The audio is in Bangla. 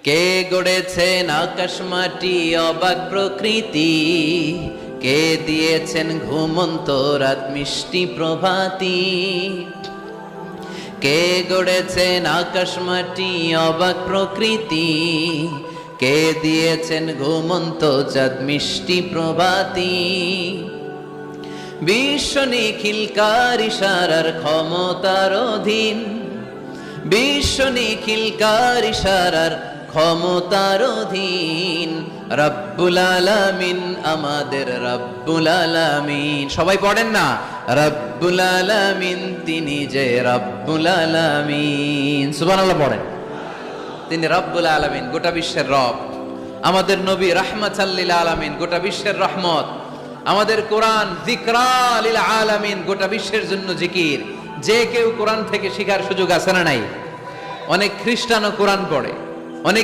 কে গড়েছেন আকাশ মাটি অবাক প্রকৃতি, কে দিয়েছেন ঘুমন্ত রাত মিষ্টি প্রভাতি। কে গড়েছেন আকাশ মাটি অবাক প্রকৃতি, কে দিয়েছেন ঘুমন্ত চাঁদ মিষ্টি প্রভাতি। বিশ্ব নিখিলকার ইশারার ক্ষমতার অধীন, বিশ্ব নিখিলকার ইশারার ক্ষমতার অধীন। রব্বুল আলামিন আমাদের রব্বুল আলামিন, সবাই পড়েন না রব্বুল আলামিন, তিনি যে রব্বুল আলামিন। সুবহানাল্লাহ পড়েন। তিনি রব্বুল আলামিন, গোটা বিশ্বের রব। আমাদের নবী রাহমাতাল লিল আলামিন, গোটা বিশ্বের রহমত। আমাদের কোরআন যিকরা লিল আলামিন, গোটা বিশ্বের জন্য জিকির। যে কেউ কোরআন থেকে শিখার সুযোগ আছে না নাই? অনেক খ্রিস্টানও কোরআন পড়ে, অনেক